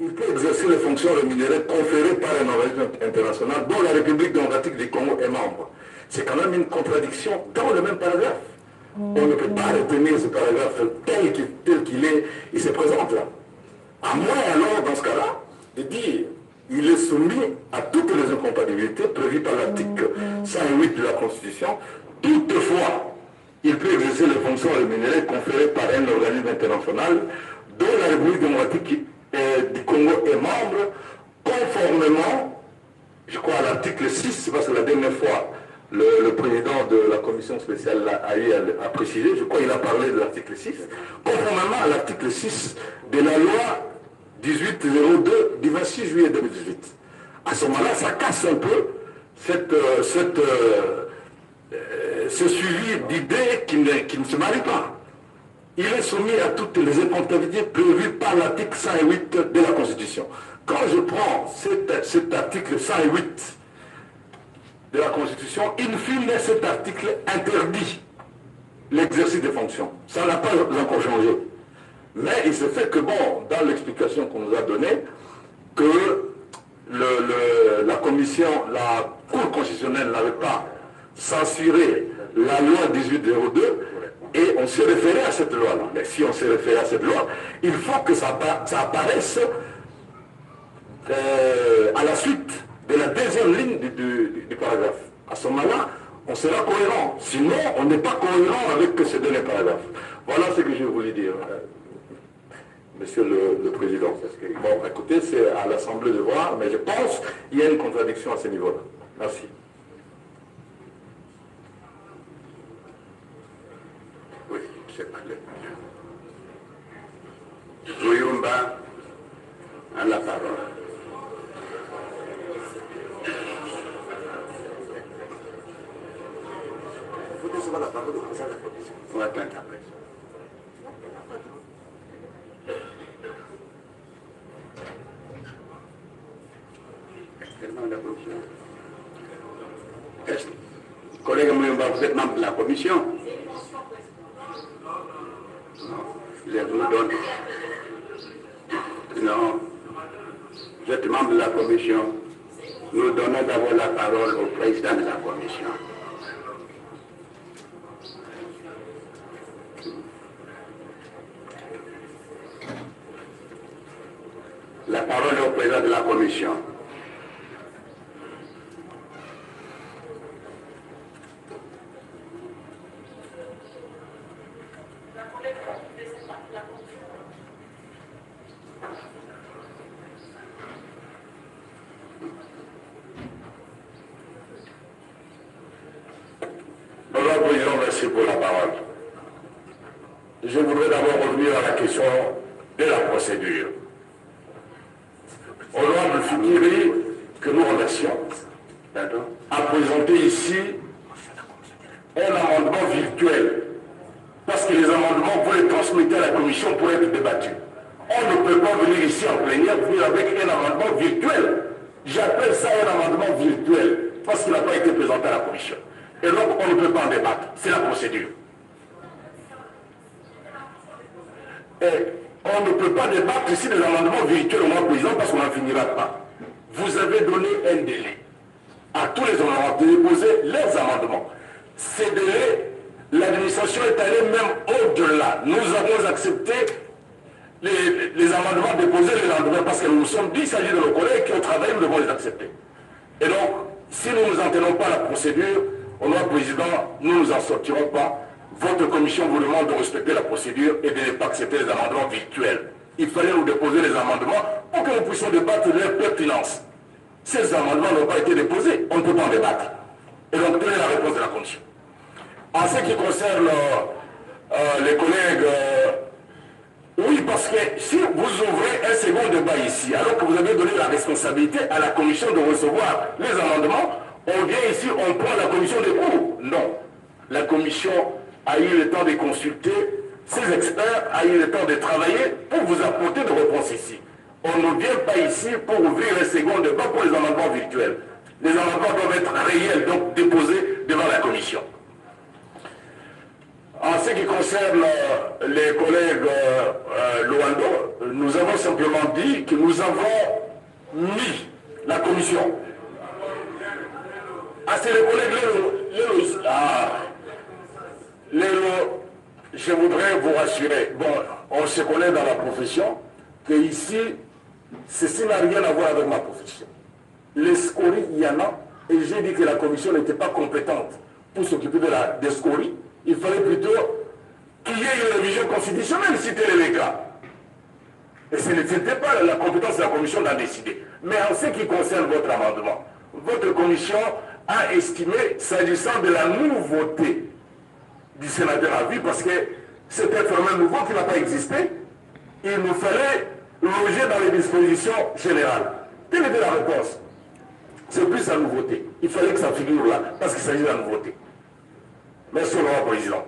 il peut exercer les fonctions rémunérées conférées par un organisme international dont la République démocratique du Congo est membre. C'est quand même une contradiction dans le même paragraphe. On ne peut pas retenir ce paragraphe tel qu'il est, il se présente là. À moins alors, dans ce cas-là, de dire il est soumis à toutes les incompatibilités prévues par l'article 108 de la Constitution. Toutefois, il peut exercer les fonctions rémunérées conférées par un organisme international dont la République démocratique du Congo est membre, conformément, je crois, à l'article 6, parce que la dernière fois, le président de la commission spéciale a précisé, je crois qu'il a parlé de l'article 6, conformément à l'article 6 de la loi 1802 du 26 juillet 2018. À ce moment-là, ça casse un peu ce suivi d'idées qui ne se marient pas. Il est soumis à toutes les incompatibilités prévues par l'article 108 de la Constitution. Quand je prends cet article 108 de la Constitution, in fine, cet article interdit l'exercice des fonctions. Ça n'a pas encore changé. Mais il se fait que, bon, dans l'explication qu'on nous a donnée, que la Cour constitutionnelle n'avait pas censuré la loi 1802 et on s'est référé à cette loi-là. Mais si on s'est référé à cette loi, il faut que ça apparaisse à la suite de la deuxième ligne du paragraphe. À ce moment-là, on sera cohérent. Sinon, on n'est pas cohérent avec ce dernier paragraphe. Voilà ce que je voulais dire. Monsieur le Président. Bon, écoutez, c'est à l'Assemblée de voir, mais je pense qu'il y a une contradiction à ce niveau-là. Merci. Oui, c'est pas le Muyumba a la parole. Vous recevoir la parole au président de la commission. On va attendre après. Collègue Muyumba, vous êtes membre de la commission? Non, je vous donne. Non, vous êtes membre de la commission. Nous donnons d'abord la parole au président de la commission. La parole est au président de la commission. Bonjour, Président, merci pour la parole. Je voudrais d'abord revenir à la question de la procédure. Honorable Fikiri, que nous remercions, a présenté ici un amendement virtuel. Parce que les amendements, vous les transmettez à la commission pour être débattus. On ne peut pas venir ici en plénière, venir avec un amendement virtuel. J'appelle ça un amendement virtuel, parce qu'il n'a pas été présenté à la commission. Et donc, on ne peut pas en débattre. C'est la procédure. Et on ne peut pas débattre ici des amendements virtuels au mois président parce qu'on n'en finira pas. Vous avez donné un délai à tous les honorables de déposer leurs amendements. Ces délais, l'administration est allée même au-delà. Nous avons accepté les amendements déposés le lendemain parce que nous nous sommes dit, il s'agit de nos collègues qui ont travaillé, nous devons les accepter. Et donc, si nous ne nous en tenons pas à la procédure, honorable président, nous ne nous en sortirons pas. Votre commission vous demande de respecter la procédure et de ne pas accepter les amendements virtuels. Il fallait nous déposer les amendements pour que nous puissions débattre de leur pertinence. Ces amendements n'ont pas été déposés, on ne peut pas en débattre. Et donc, telle est la réponse de la commission. En ce qui concerne les collègues, oui, parce que si vous ouvrez un second débat ici, alors que vous avez donné la responsabilité à la commission de recevoir les amendements, on vient ici, on prend la commission de cours. Non. La commission a eu le temps de consulter, ses experts a eu le temps de travailler pour vous apporter des réponses ici. On ne vient pas ici pour ouvrir un second débat pour les amendements virtuels. Les amendements doivent être réels, donc déposés devant la commission. En ce qui concerne les collègues Luando, Nous avons simplement dit que nous avons mis la commission. Ah, c'est les collègues, je voudrais vous rassurer. Bon, on se connaît dans la profession, que ici, ceci n'a rien à voir avec ma profession. Les scories, il y en a, et j'ai dit que la commission n'était pas compétente pour s'occuper des scories. Il fallait plutôt qu'il y ait une révision constitutionnelle si tel est le cas. Et ce n'était pas la compétence de la commission d'en décider. Mais en ce qui concerne votre amendement, votre commission a estimé, s'agissant de la nouveauté du sénateur à vie, parce que c'est un phénomène nouveau qui n'a pas existé, il nous fallait loger dans les dispositions générales. Telle était la réponse. C'est plus la nouveauté. Il fallait que ça figure là, parce qu'il s'agit de la nouveauté. Merci au revoir, Président.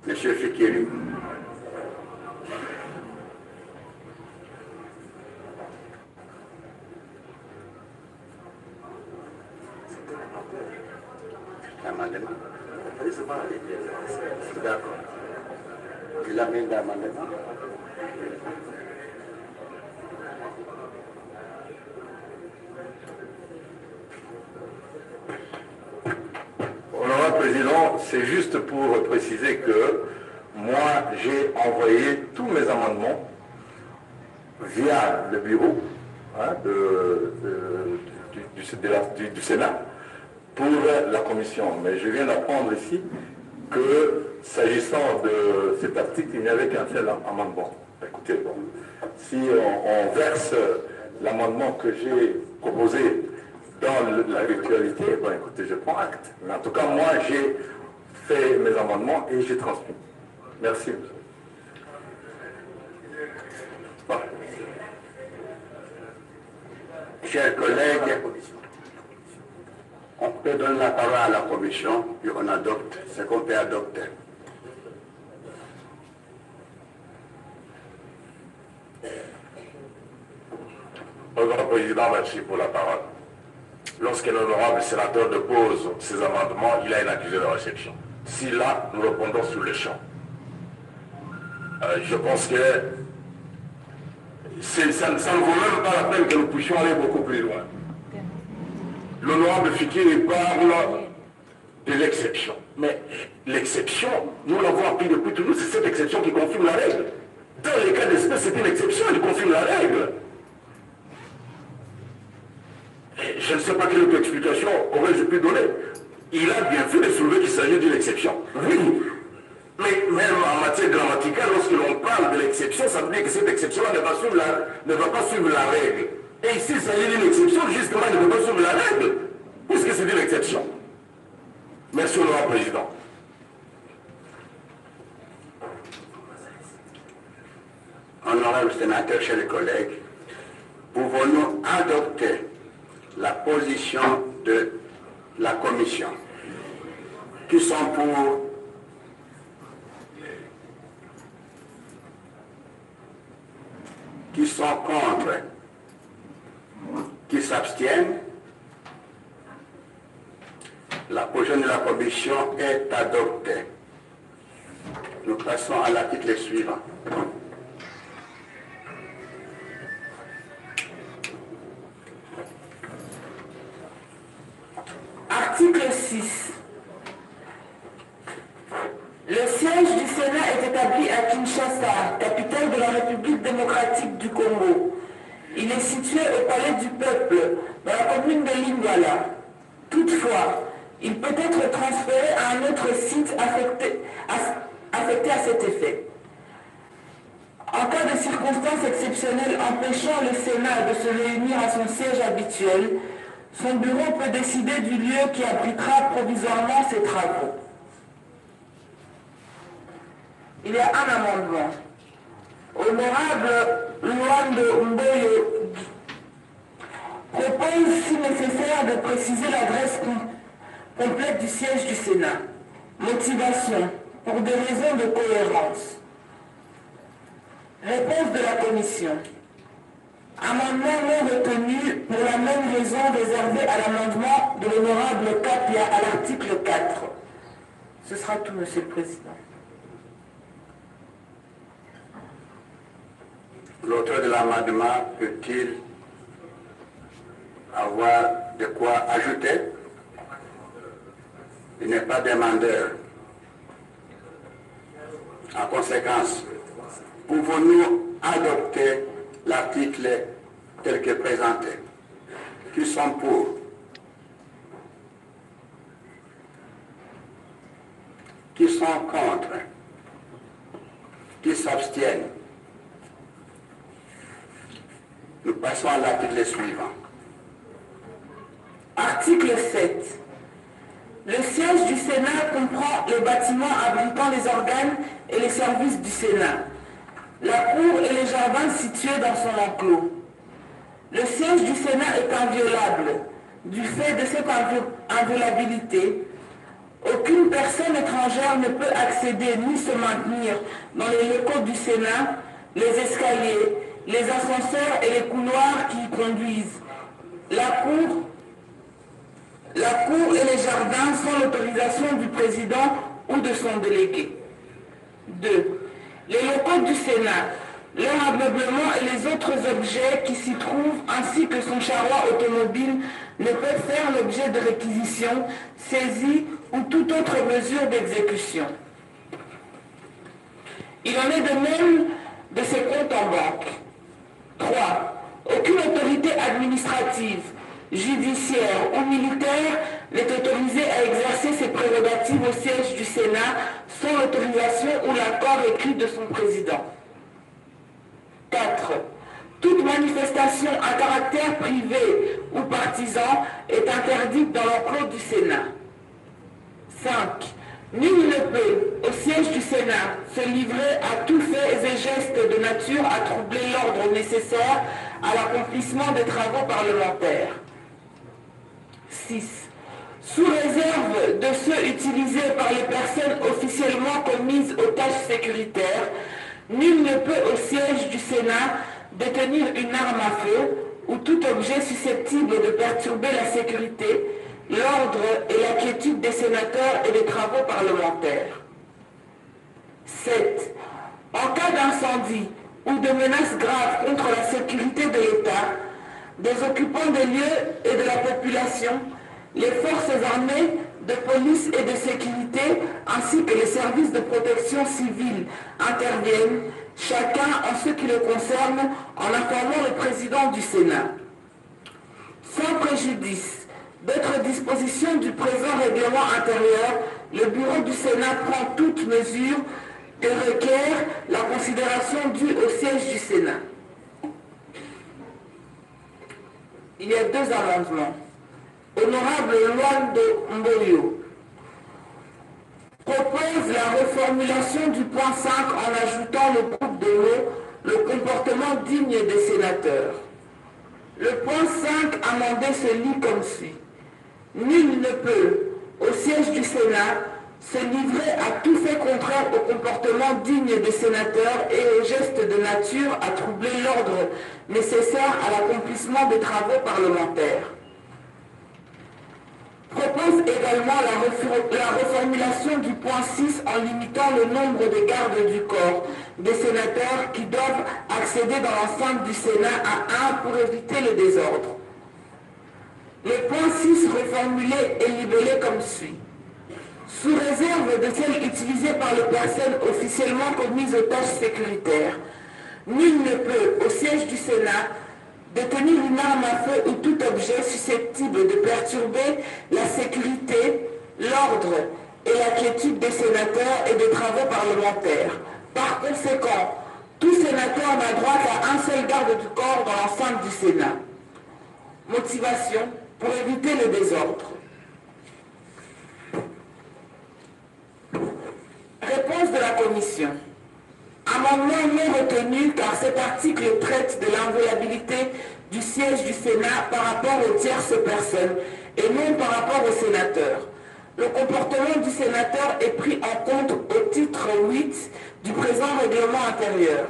Monsieur Fikiri. Amendement. D'accord. Il amène l'amendement. Honorable Président, c'est juste pour préciser que moi, j'ai envoyé tous mes amendements via le bureau du Sénat pour la commission. Mais je viens d'apprendre ici que, s'agissant de cet article, il n'y avait qu'un seul amendement. Écoutez, bon, si on verse l'amendement que j'ai proposé dans la virtualité, bon, écoutez, je prends acte. Mais en tout cas, moi, j'ai fait mes amendements et j'ai transmis. Merci. Bon. Chers collègues, on peut donner la parole à la commission, puis on adopte ce qu'on peut adopter. Monsieur le Président, merci pour la parole. Lorsqu'un honorable sénateur dépose ses amendements, il a une accusé de réception. Si là, nous répondons sur le champ. Je pense que ça ne vaut même pas la peine que nous puissions aller beaucoup plus loin. L'honorable Fikiri parle de l'exception. Mais l'exception, nous l'avons appris depuis toujours, c'est cette exception qui confirme la règle. Dans les cas d'espèce, c'est une exception, elle confirme la règle. Et je ne sais pas quelle autre explication aurais-je pu donner. Il a bien fait de soulever qu'il s'agit d'une exception. Oui. Mais même en matière grammaticale, lorsque l'on parle de l'exception, ça veut dire que cette exception-là ne va pas suivre la règle. Et ici, il s'agit d'une exception, justement, elle ne peut pas suivre la règle, puisque c'est une exception. Merci, Honorable Président. Honorable sénateur, chers collègues, pouvons-nous adopter la position de la commission? Qui sont pour? Qui sont contre? Qui s'abstiennent? La position de la commission est adoptée. Nous passons à l'article suivant. Article 6. Le siège du Sénat est établi à Kinshasa, capitale de la République démocratique du Congo. Il est situé au Palais du Peuple, dans la commune de Lingala. Toutefois, il peut être transféré à un autre site affecté à cet effet. En cas de circonstances exceptionnelles empêchant le Sénat de se réunir à son siège habituel, son bureau peut décider du lieu qui abritera provisoirement ses travaux. Il y a un amendement. Honorable Luando Mboyo propose, si nécessaire, de préciser l'adresse complète du siège du Sénat. Motivation, pour des raisons de cohérence. Réponse de la Commission. Amendement non retenu pour la même raison réservée à l'amendement de l'honorable Cap Tapia à l'article 4. Ce sera tout, Monsieur le Président. L'auteur de l'amendement peut-il avoir de quoi ajouter? Il n'est pas demandeur. En conséquence, pouvons-nous adopter l'article tel que présenté? Qui sont pour? Qui sont contre? Qui s'abstiennent? Nous passons à l'article suivant. Article 7. Le siège du Sénat comprend les bâtiments abritant les organes et les services du Sénat, la cour et les jardins situés dans son enclos. Le siège du Sénat est inviolable. Du fait de cette inviolabilité, aucune personne étrangère ne peut accéder ni se maintenir dans les locaux du Sénat, les escaliers, les ascenseurs et les couloirs qui y conduisent. La cour et les jardins sans l'autorisation du président ou de son délégué. 2. Les locaux du Sénat, leur ameublement et les autres objets qui s'y trouvent, ainsi que son charroi automobile, ne peuvent faire l'objet de réquisition, saisie ou toute autre mesure d'exécution. Il en est de même de ses comptes en banque. 3. Aucune autorité administrative, judiciaire ou militaire n'est autorisée à exercer ses prérogatives au siège du Sénat sans l'autorisation ou l'accord écrit de son président. 4. Toute manifestation à caractère privé ou partisan est interdite dans l'enclos du Sénat. 5. Nul ne peut, au siège du Sénat, se livrer à tous faits et gestes de nature à troubler l'ordre nécessaire à l'accomplissement des travaux parlementaires. 6. Sous réserve de ceux utilisés par les personnes officiellement commises aux tâches sécuritaires, nul ne peut au siège du Sénat détenir une arme à feu ou tout objet susceptible de perturber la sécurité, l'ordre et la quiétude des sénateurs et des travaux parlementaires. 7. En cas d'incendie ou de menaces graves contre la sécurité de l'État, des occupants des lieux et de la population, les forces armées, de police et de sécurité, ainsi que les services de protection civile interviennent, chacun en ce qui le concerne, en informant le président du Sénat. Sans préjudice d'autres dispositions du présent règlement intérieur, le bureau du Sénat prend toute mesure que requiert la considération due au siège du Sénat. Il y a 2 amendements. Honorable Luando Mboyo propose la reformulation du point 5 en ajoutant le groupe de mots « le comportement digne des sénateurs ». Le point 5 amendé se lit comme suit. Nul ne peut, au siège du Sénat, se livrer à tout fait contraire au comportement digne des sénateurs et aux gestes de nature à troubler l'ordre nécessaire à l'accomplissement des travaux parlementaires. Propose également la reformulation du point 6 en limitant le nombre de gardes du corps des sénateurs qui doivent accéder dans l'enceinte du Sénat à 1 pour éviter le désordre. Le point 6 reformulé est libellé comme suit. Sous réserve de celles utilisées par les personnes officiellement commises aux tâches sécuritaires, nul ne peut, au siège du Sénat, détenir une arme à feu ou tout objet susceptible de perturber la sécurité, l'ordre et la quiétude des sénateurs et des travaux parlementaires. Par conséquent, tout sénateur n'a droit qu'à un seul garde du corps dans l'enceinte du Sénat. Motivation pour éviter le désordre. Réponse de la Commission. Amendement non retenu car cet article traite de l'inviolabilité du siège du Sénat par rapport aux tierces personnes et non par rapport aux sénateurs. Le comportement du sénateur est pris en compte au titre 8 du présent règlement intérieur.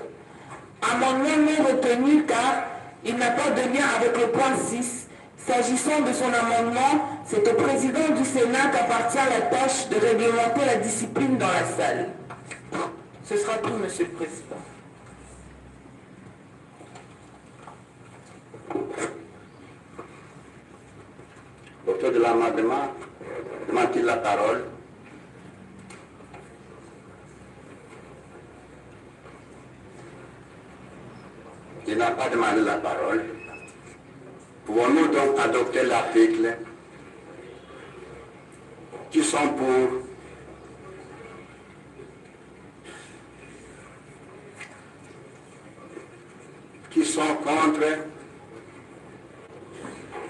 Amendement non retenu car il n'a pas de lien avec le point 6, S'agissant de son amendement, c'est au président du Sénat qu'appartient la tâche de réglementer la discipline dans la salle. Ce sera tout, Monsieur le Président. L'auteur de l'amendement demande-t-il la parole? Il n'a pas demandé la parole. Pouvons-nous donc adopter l'article? Qui sont pour? Qui sont contre?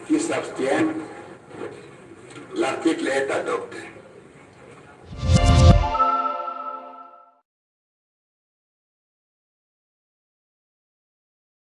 Qui s'abstiennent? L'article est adopté.